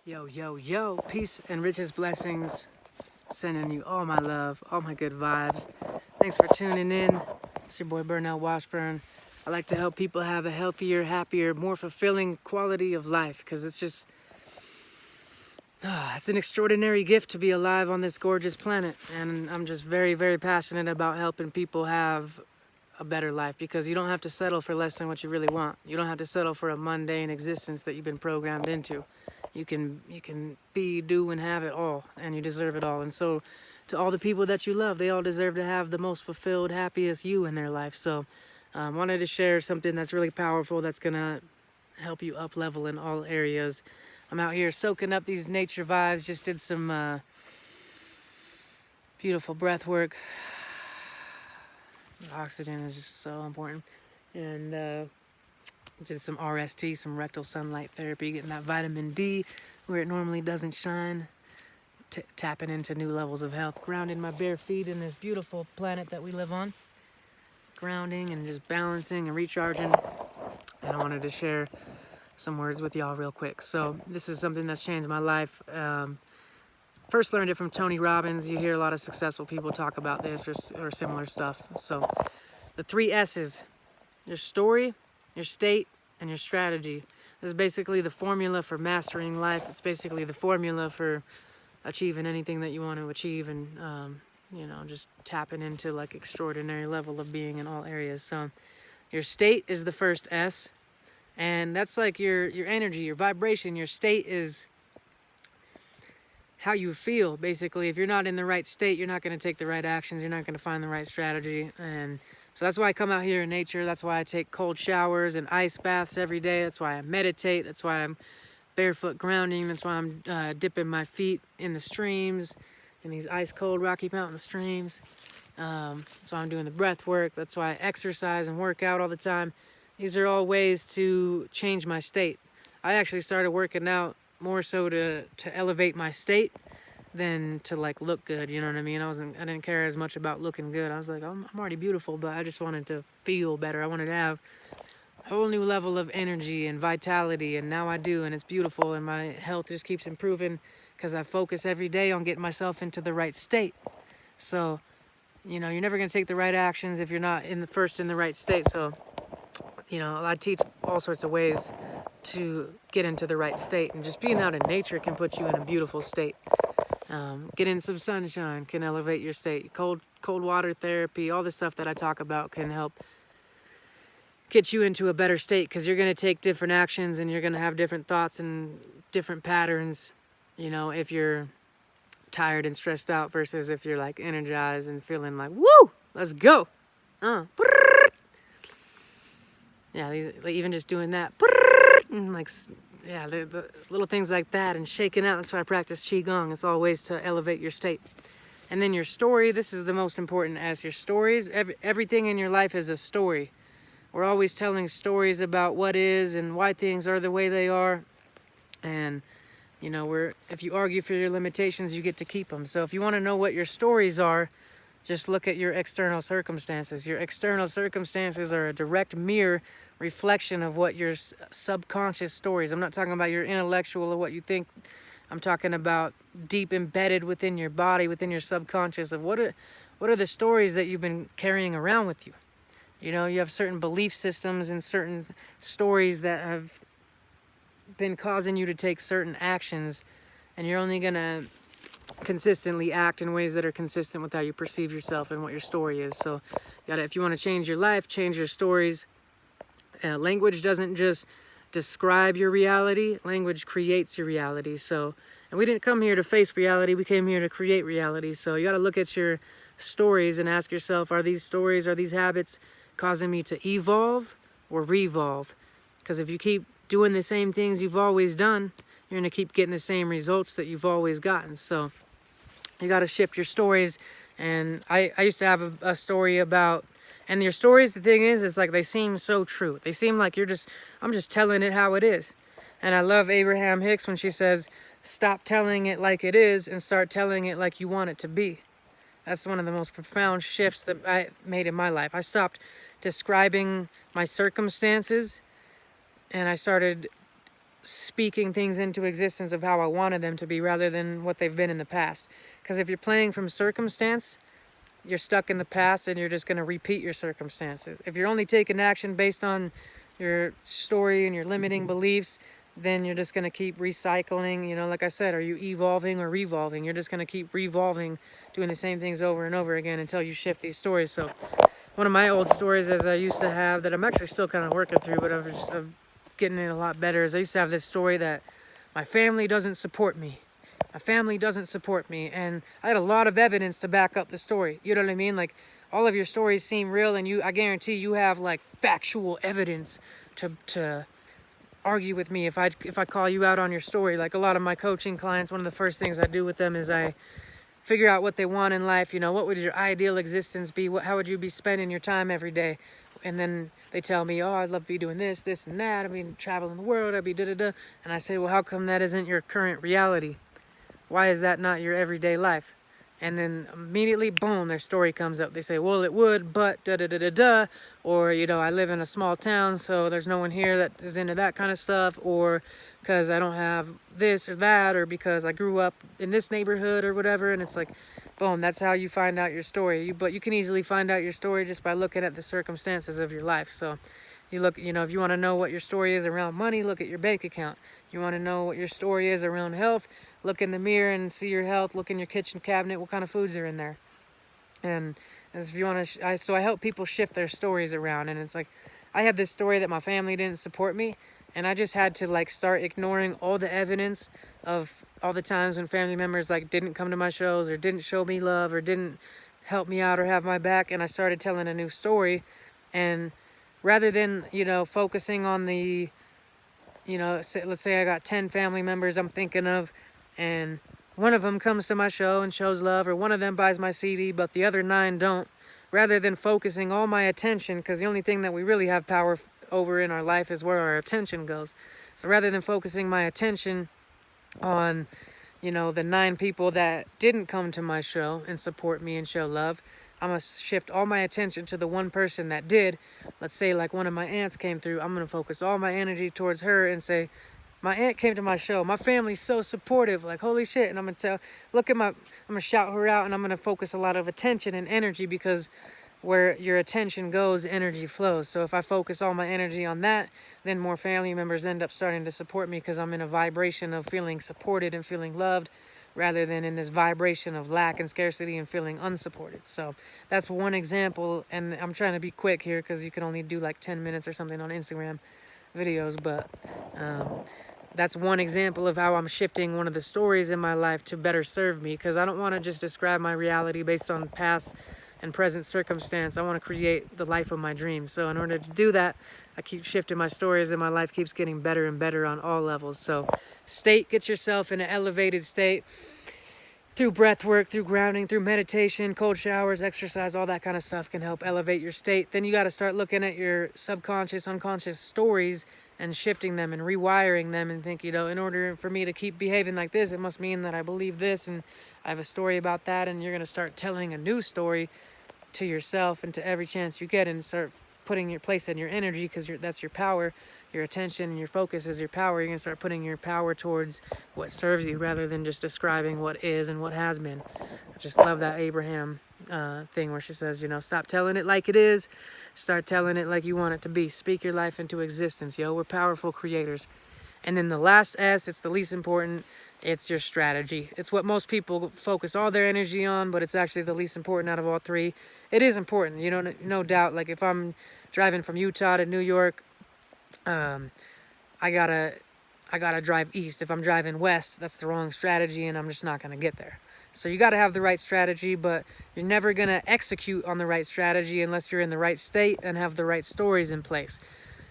Yo, yo, yo, peace and richest blessings. Sending you all my love, all my good vibes. Thanks for tuning in. It's your boy Burnell Washburn. I like to help people have a healthier, happier, more fulfilling quality of life because it's just, it's an extraordinary gift to be alive on this gorgeous planet. And I'm just very, very passionate about helping people have a better life because you don't have to settle for less than what you really want. You don't have to settle for a mundane existence that you've been programmed into. You can be, do, and have it all, and you deserve it all. And so, to all the people that you love, they all deserve to have the most fulfilled, happiest you in their life. So, wanted to share something that's really powerful that's gonna help you up level in all areas. I'm out here soaking up these nature vibes. Just did some beautiful breath work. Oxygen is just so important, and did some RST, some rectal sunlight therapy, getting that vitamin D where it normally doesn't shine, tapping into new levels of health, grounding my bare feet in this beautiful planet that we live on, grounding and just balancing and recharging. And I wanted to share some words with y'all real quick. So this is something that's changed my life. First learned it from Tony Robbins. You hear a lot of successful people talk about this or similar stuff. So the 3 S's: your story, your state, and your strategy. This is basically the formula for mastering life. It's basically the formula for achieving anything that you want to achieve, and just tapping into like extraordinary level of being in all areas. So your state is the first S, and that's like your energy, your vibration. Your state is how you feel. Basically, if you're not in the right state, you're not going to take the right actions, you're not going to find the right strategy. And so that's why I come out here in nature. That's why I take cold showers and ice baths every day. That's why I meditate. That's why I'm barefoot grounding. That's why I'm dipping my feet in the streams, in these ice cold Rocky Mountain streams. That's why I'm doing the breath work. That's why I exercise and work out all the time. These are all ways to change my state. I actually started working out more so to elevate my state than to like look good, you know what I mean? I didn't care as much about looking good. I was like, I'm already beautiful, but I just wanted to feel better. I wanted to have a whole new level of energy and vitality, and now I do, and it's beautiful, and my health just keeps improving because I focus every day on getting myself into the right state. So, you're never going to take the right actions if you're not in the right state. So, I teach all sorts of ways to get into the right state, and just being out in nature can put you in a beautiful state. Getting some sunshine can elevate your state. Cold water therapy, all the stuff that I talk about can help get you into a better state, because you're going to take different actions and you're going to have different thoughts and different patterns, if you're tired and stressed out versus if you're like energized and feeling like, woo, let's go. Yeah, even just doing that, and like, yeah, the little things like that, and shaking out. That's why I practice Qigong. It's all ways to elevate your state. And then your story, this is the most important as your stories. Everything in your life is a story. We're always telling stories about what is and why things are the way they are. And, if you argue for your limitations, you get to keep them. So if you want to know what your stories are, just look at your external circumstances. Your external circumstances are a direct mirror reflection of what your subconscious stories. I'm not talking about your intellectual or what you think. I'm talking about deep embedded within your body, within your subconscious, of what are the stories that you've been carrying around with you. You have certain belief systems and certain stories that have been causing you to take certain actions, and you're only going to consistently act in ways that are consistent with how you perceive yourself and what your story is. So if you want to change your life, change your stories. Language doesn't just describe your reality, language creates your reality. So, and we didn't come here to face reality, we came here to create reality. So you got to look at your stories and ask yourself, are these stories, are these habits causing me to evolve or revolve? Because if you keep doing the same things you've always done, you're going to keep getting the same results that you've always gotten. So you got to shift your stories. And I used to have a story about, and your stories, the thing is like they seem so true. They seem like I'm just telling it how it is. And I love Abraham Hicks when she says, stop telling it like it is and start telling it like you want it to be. That's one of the most profound shifts that I made in my life. I stopped describing my circumstances, and I started speaking things into existence of how I wanted them to be rather than what they've been in the past. Because if you're playing from circumstance, you're stuck in the past and you're just going to repeat your circumstances. If you're only taking action based on your story and your limiting beliefs, then you're just going to keep recycling. Like I said, are you evolving or revolving? You're just going to keep revolving, doing the same things over and over again until you shift these stories. So one of my old stories as I used to have that I'm actually still kind of working through, but I'm getting it a lot better, is I used to have this story that my family doesn't support me. My family doesn't support me. And I had a lot of evidence to back up the story. You know what I mean? Like, all of your stories seem real, and I guarantee you have like factual evidence to argue with me if I call you out on your story. Like a lot of my coaching clients, one of the first things I do with them is I figure out what they want in life. What would your ideal existence be? How would you be spending your time every day? And then they tell me, oh, I'd love to be doing this, this, and that. I mean, traveling the world. I'd be da-da-da. And I say, well, how come that isn't your current reality? Why is that not your everyday life? And then immediately, boom, their story comes up. They say, well, it would, but da-da-da-da-da. Or, I live in a small town, so there's no one here that is into that kind of stuff. Or because I don't have this or that. Or because I grew up in this neighborhood or whatever. And it's like, boom, that's how you find out your story. But you can easily find out your story just by looking at the circumstances of your life. So you look, if you want to know what your story is around money, look at your bank account. You want to know what your story is around health, look in the mirror and see your health. Look in your kitchen cabinet, what kind of foods are in there. And as if you want to, so I help people shift their stories around. And it's like, I had this story that my family didn't support me, and I just had to like start ignoring all the evidence of all the times when family members like didn't come to my shows or didn't show me love or didn't help me out or have my back. And I started telling a new story. And rather than, focusing on the, let's say I got 10 family members I'm thinking of, and one of them comes to my show and shows love, or one of them buys my CD, but the other 9 don't. Rather than focusing all my attention, because the only thing that we really have power over in our life is where our attention goes. So rather than focusing my attention on, the 9 people that didn't come to my show and support me and show love, I'm going to shift all my attention to the one person that did. Let's say like one of my aunts came through. I'm going to focus all my energy towards her and say, my aunt came to my show. My family's so supportive. Like, holy shit. And I'm going to I'm going to shout her out, and I'm going to focus a lot of attention and energy, because where your attention goes, energy flows. So if I focus all my energy on that, then more family members end up starting to support me, because I'm in a vibration of feeling supported and feeling loved, rather than in this vibration of lack and scarcity and feeling unsupported. So that's one example, and I'm trying to be quick here because you can only do like 10 minutes or something on Instagram videos, but that's one example of how I'm shifting one of the stories in my life to better serve me, because I don't want to just describe my reality based on past and present circumstance. I want to create the life of my dreams. So in order to do that, I keep shifting my stories, and my life keeps getting better and better on all levels. So get yourself in an elevated state through breath work, through grounding, through meditation, cold showers, exercise, all that kind of stuff can help elevate your state. Then you got to start looking at your subconscious, unconscious stories and shifting them and rewiring them, and think, in order for me to keep behaving like this, it must mean that I believe this and I have a story about that. And you're going to start telling a new story to yourself and to every chance you get, and start putting your place in your energy, because that's your power. Your attention and your focus is your power. You're going to start putting your power towards what serves you, rather than just describing what is and what has been. I just love that Abraham thing where she says, stop telling it like it is. Start telling it like you want it to be. Speak your life into existence, yo. We're powerful creators. And then the last S, it's the least important. It's your strategy. It's what most people focus all their energy on, but it's actually the least important out of all 3. It is important, no doubt. Like if I'm driving from Utah to New York, I gotta drive east. If I'm driving west, that's the wrong strategy, and I'm just not gonna get there. So you gotta have the right strategy, but you're never gonna execute on the right strategy unless you're in the right state and have the right stories in place.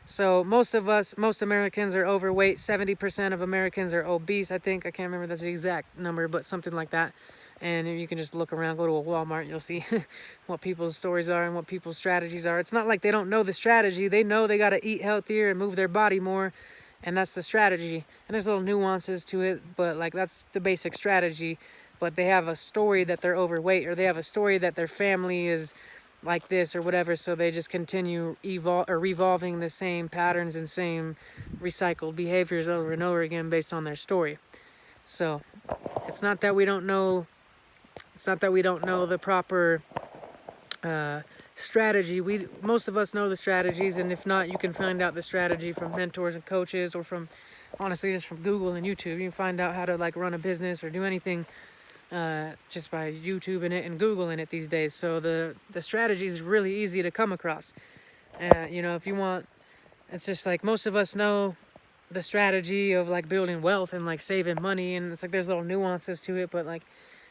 So most Americans are overweight. 70% of Americans are obese. I can't remember that's the exact number, but something like that. And you can just look around, go to a Walmart, you'll see what people's stories are and what people's strategies are. It's not like they don't know the strategy. They know they got to eat healthier and move their body more, and that's the strategy. And there's little nuances to it, but like that's the basic strategy. But they have a story that they're overweight, or they have a story that their family is like this or whatever, so they just continue revolving the same patterns and same recycled behaviors over and over again based on their story. So it's not that we don't know the proper strategy. Most of us know the strategies, and if not, you can find out the strategy from mentors and coaches, or from, honestly, just from Google and YouTube. You can find out how to like run a business or do anything just by YouTubing it and Googling it these days. So the strategy is really easy to come across. You know, if you want, it's just like most of us know the strategy of like building wealth and like saving money, and it's like there's little nuances to it, but like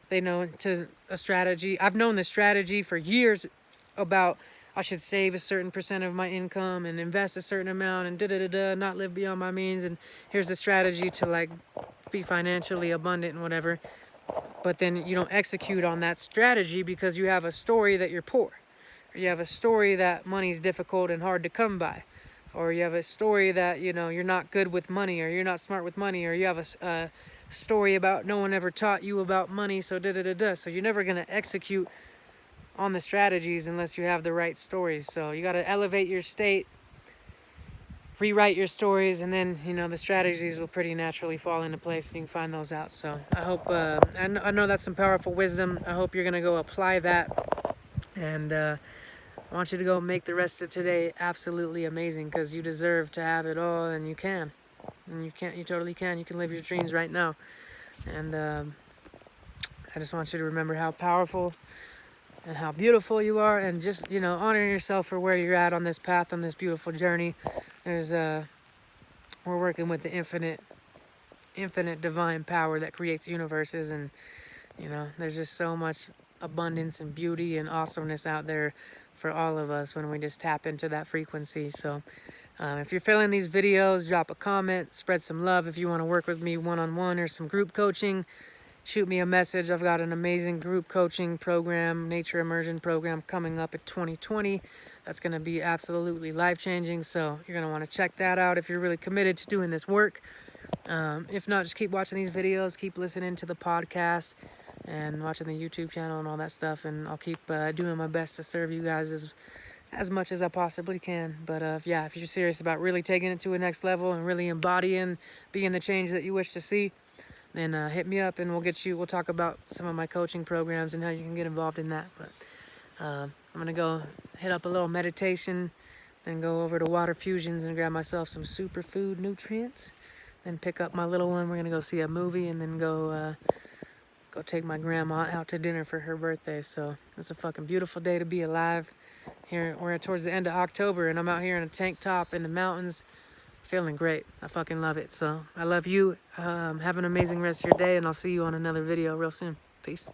they know to a strategy. I've known the strategy for years about I should save a certain percent of my income and invest a certain amount and not live beyond my means, and here's the strategy to like be financially abundant and whatever. But then you don't execute on that strategy because you have a story that you're poor, or you have a story that money's difficult and hard to come by, or you have a story that, you know, you're not good with money, or you're not smart with money, or you have a story about no one ever taught you about money, so So you're never going to execute on the strategies unless you have the right stories. So you got to elevate your state, rewrite your stories, and then, you know, the strategies will pretty naturally fall into place, and you can find those out. So I hope, I know that's some powerful wisdom. I hope you're going to go apply that, and I want you to go make the rest of today absolutely amazing, because you deserve to have it all, and you can. And you totally can. You can live your dreams right now. And I just want you to remember how powerful and how beautiful you are, and just, you know, honor yourself for where you're at on this path, on this beautiful journey. There's we're working with the infinite divine power that creates universes, and, you know, there's just so much abundance and beauty and awesomeness out there for all of us when we just tap into that frequency. So if you're feeling these videos, drop a comment, spread some love. If you want to work with me one-on-one or some group coaching, shoot me a message. I've got an amazing group coaching program, nature immersion program, coming up in 2020. That's going to be absolutely life-changing. So you're going to want to check that out if you're really committed to doing this work. If not, just keep watching these videos, keep listening to the podcast, and watching the YouTube channel and all that stuff. And I'll keep doing my best to serve you guys as much as I possibly can. But yeah, if you're serious about really taking it to a next level and really embodying, being the change that you wish to see, then hit me up, and we'll talk about some of my coaching programs and how you can get involved in that. But I'm gonna go hit up a little meditation, then go over to Water Fusions and grab myself some superfood nutrients, then pick up my little one. We're gonna go see a movie, and then go take my grandma out to dinner for her birthday. So it's a fucking beautiful day to be alive. Here we're towards the end of October, and I'm out here in a tank top in the mountains, feeling great. I fucking love it. So I love you. Have an amazing rest of your day, and I'll see you on another video real soon. Peace.